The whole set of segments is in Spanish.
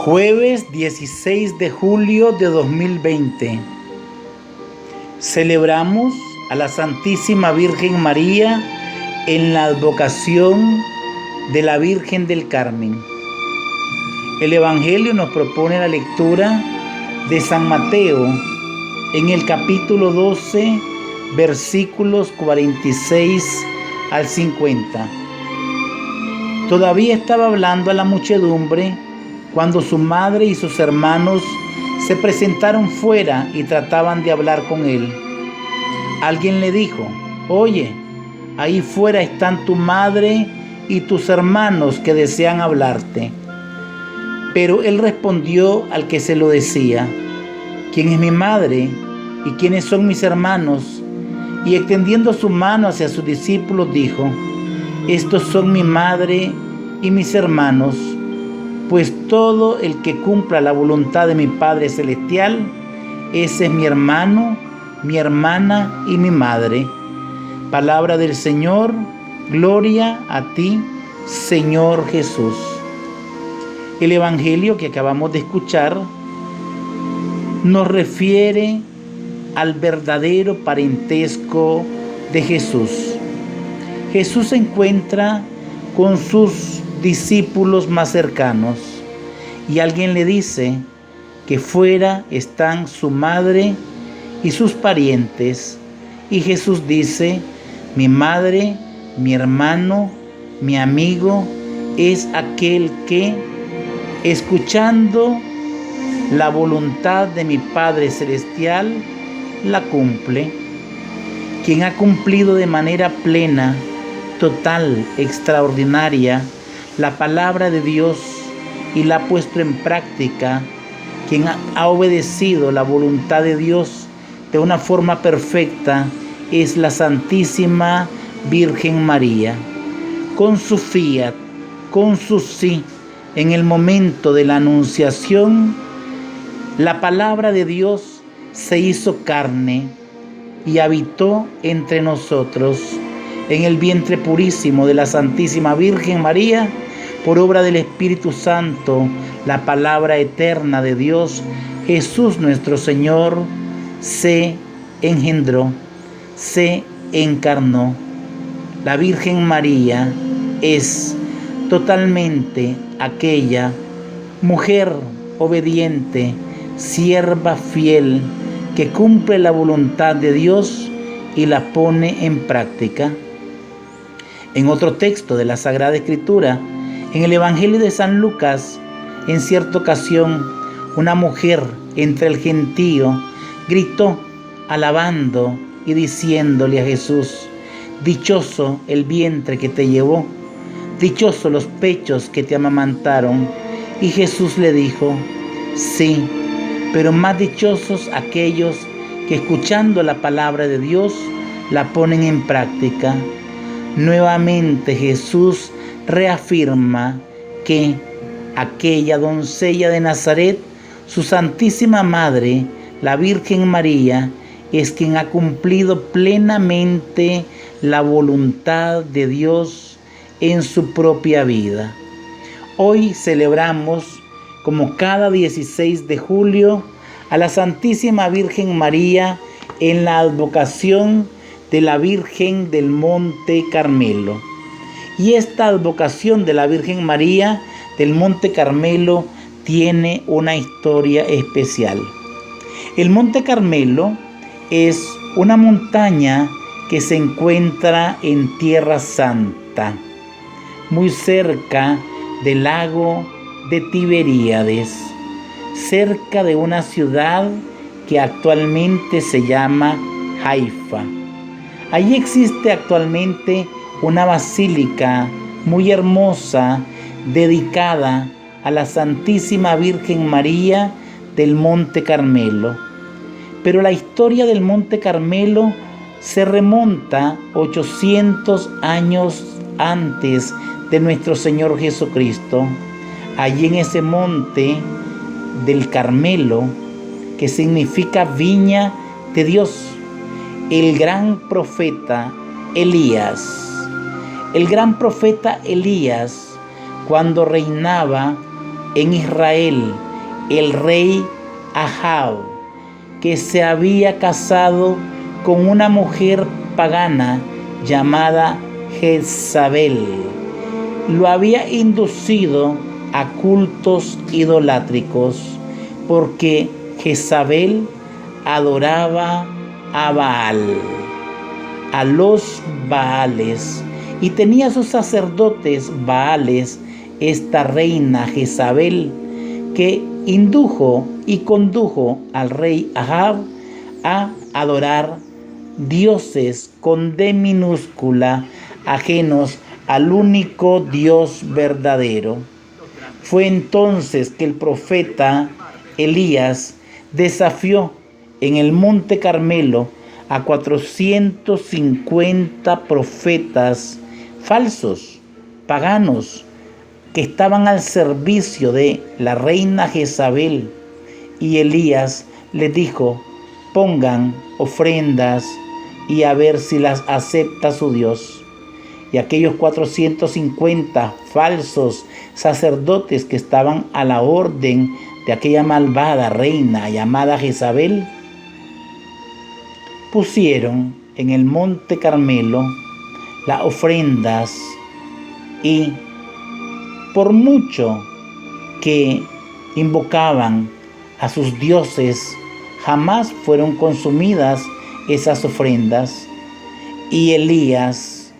Jueves 16 de julio de 2020. Celebramos a la Santísima Virgen María en la advocación de la Virgen del Carmen. El Evangelio nos propone la lectura de San Mateo en el capítulo 12, versículos 46 al 50. Todavía estaba hablando a la muchedumbre cuando su madre y sus hermanos se presentaron fuera y trataban de hablar con él. Alguien le dijo: «Oye, ahí fuera están tu madre y tus hermanos que desean hablarte». Pero él respondió al que se lo decía: «¿Quién es mi madre y quiénes son mis hermanos?». Y extendiendo su mano hacia sus discípulos dijo: «Estos son mi madre y mis hermanos, pues todo el que cumpla la voluntad de mi Padre Celestial, ese es mi hermano, mi hermana y mi madre». Palabra del Señor. Gloria a ti, Señor Jesús. El Evangelio que acabamos de escuchar nos refiere al verdadero parentesco de Jesús. Jesús se encuentra con sus discípulos más cercanos y alguien le dice que fuera están su madre y sus parientes, y Jesús dice: «Mi madre, mi hermano, mi amigo es aquel que, escuchando la voluntad de mi Padre Celestial, la cumple». Quien ha cumplido de manera plena, total, extraordinaria la palabra de Dios y la ha puesto en práctica, quien ha obedecido la voluntad de Dios de una forma perfecta, es la Santísima Virgen María. Con su fiat, con su sí, en el momento de la anunciación, la palabra de Dios se hizo carne y habitó entre nosotros. En el vientre purísimo de la Santísima Virgen María, por obra del Espíritu Santo, la palabra eterna de Dios, Jesús nuestro Señor, se engendró, se encarnó. La Virgen María es totalmente aquella mujer obediente, sierva fiel, que cumple la voluntad de Dios y la pone en práctica. En otro texto de la Sagrada Escritura, en el Evangelio de San Lucas, en cierta ocasión, una mujer entre el gentío gritó alabando y diciéndole a Jesús: «Dichoso el vientre que te llevó, dichosos los pechos que te amamantaron». Y Jesús le dijo: «Sí, pero más dichosos aquellos que, escuchando la palabra de Dios, la ponen en práctica». Nuevamente Jesús reafirma que aquella doncella de Nazaret, su Santísima Madre, la Virgen María, es quien ha cumplido plenamente la voluntad de Dios en su propia vida. Hoy celebramos, como cada 16 de julio, a la Santísima Virgen María en la advocación de la Virgen del Monte Carmelo. Y esta advocación de la Virgen María del Monte Carmelo tiene una historia especial. El Monte Carmelo es una montaña que se encuentra en Tierra Santa, muy cerca del lago de Tiberíades, cerca de una ciudad que actualmente se llama Haifa. Allí existe actualmente una basílica muy hermosa dedicada a la Santísima Virgen María del Monte Carmelo. Pero la historia del Monte Carmelo se remonta 800 años antes de nuestro Señor Jesucristo. Allí en ese monte del Carmelo, que significa viña de Dios, el gran profeta Elías, cuando reinaba en Israel el rey Ahab, que se había casado con una mujer pagana llamada Jezabel. Lo había inducido a cultos idolátricos, porque Jezabel adoraba a Baal, a los Baales, y tenía sus sacerdotes Baales, esta reina Jezabel, que indujo y condujo al rey Ahab a adorar dioses con D minúscula, ajenos al único Dios verdadero. Fue entonces que el profeta Elías desafió en el Monte Carmelo a 450 profetas falsos, paganos, que estaban al servicio de la reina Jezabel. Y Elías les dijo: pongan ofrendas y a ver si las acepta su Dios. Y aquellos 450 falsos sacerdotes que estaban a la orden de aquella malvada reina llamada Jezabel, pusieron en el Monte Carmelo las ofrendas, y por mucho que invocaban a sus dioses, jamás fueron consumidas esas ofrendas. Y Elías,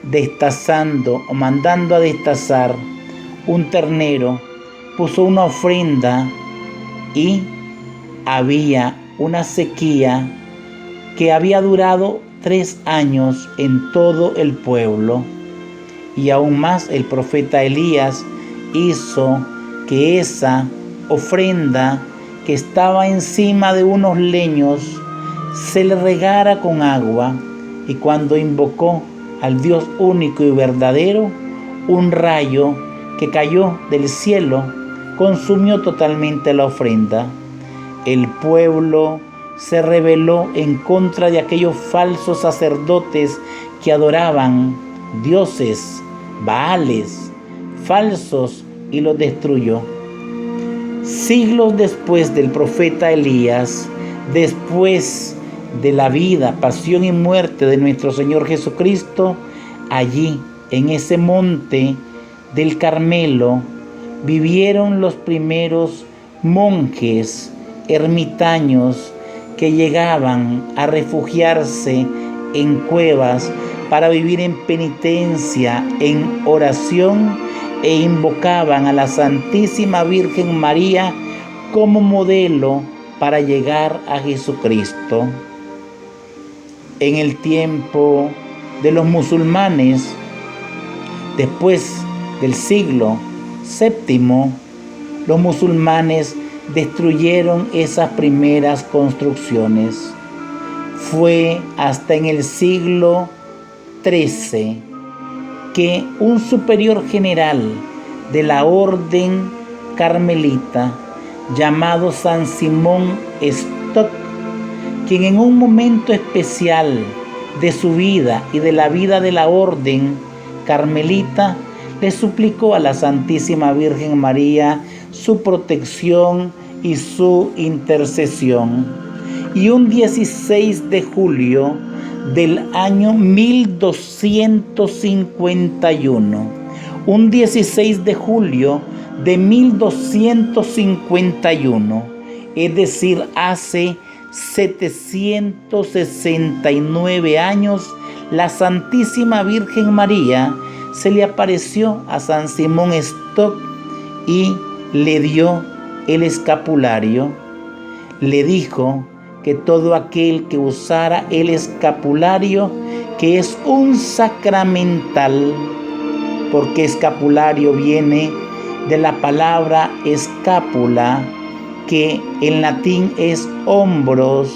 destazando o mandando a destazar un ternero, puso una ofrenda, y había una sequía que había durado 3 años en todo el pueblo. Y aún más, el profeta Elías hizo que esa ofrenda que estaba encima de unos leños se le regara con agua, y cuando invocó al Dios único y verdadero, un rayo que cayó del cielo consumió totalmente la ofrenda. El pueblo se rebeló en contra de aquellos falsos sacerdotes que adoraban dioses, Baales, falsos, y los destruyó. Siglos después del profeta Elías, después de la vida, pasión y muerte de nuestro Señor Jesucristo, allí en ese monte del Carmelo vivieron los primeros monjes ermitaños que llegaban a refugiarse en cuevas para vivir en penitencia, en oración, e invocaban a la Santísima Virgen María como modelo para llegar a Jesucristo. En el tiempo de los musulmanes, después del siglo VII, los musulmanes destruyeron esas primeras construcciones. Fue hasta en el siglo XIII que un superior general de la orden carmelita, llamado San Simón Stock, quien en un momento especial de su vida y de la vida de la orden carmelita, le suplicó a la Santísima Virgen María su protección y su intercesión. Y un 16 de julio del año 1251, un 16 de julio de 1251, es decir, hace 769 años, la Santísima Virgen María se le apareció a San Simón Stock y le dio el escapulario. Le dijo que todo aquel que usara el escapulario, que es un sacramental, porque escapulario viene de la palabra escápula, que en latín es hombros,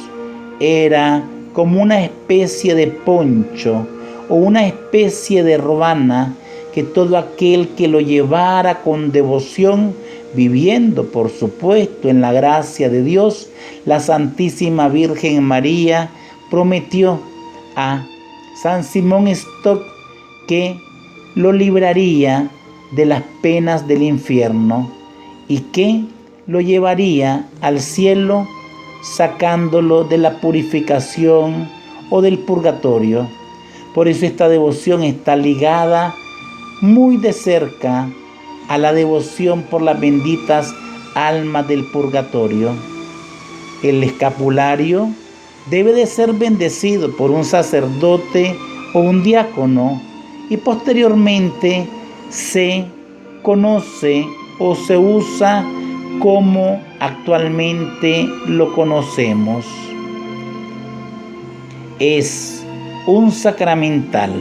era como una especie de poncho o una especie de robana, que todo aquel que lo llevara con devoción, viviendo por supuesto en la gracia de Dios, la Santísima Virgen María prometió a San Simón Stock que lo libraría de las penas del infierno. y que lo llevaría al cielo sacándolo de la purificación o del purgatorio. Por eso esta devoción está ligada muy de cerca a la devoción por las benditas almas del purgatorio. El escapulario debe de ser bendecido por un sacerdote o un diácono y posteriormente se conoce o se usa como actualmente lo conocemos. Es un sacramental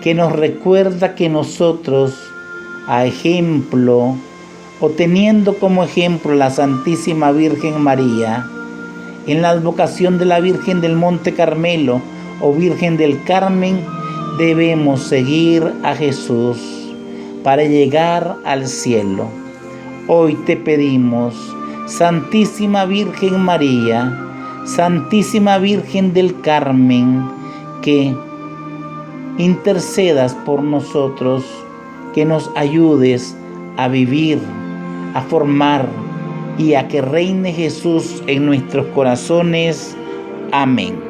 que nos recuerda que nosotros, a ejemplo o teniendo como ejemplo la Santísima Virgen María, en la advocación de la Virgen del Monte Carmelo o Virgen del Carmen, debemos seguir a Jesús para llegar al cielo. Hoy te pedimos, Santísima Virgen María, Santísima Virgen del Carmen, que intercedas por nosotros, que nos ayudes a vivir, a formar y a que reine Jesús en nuestros corazones. Amén.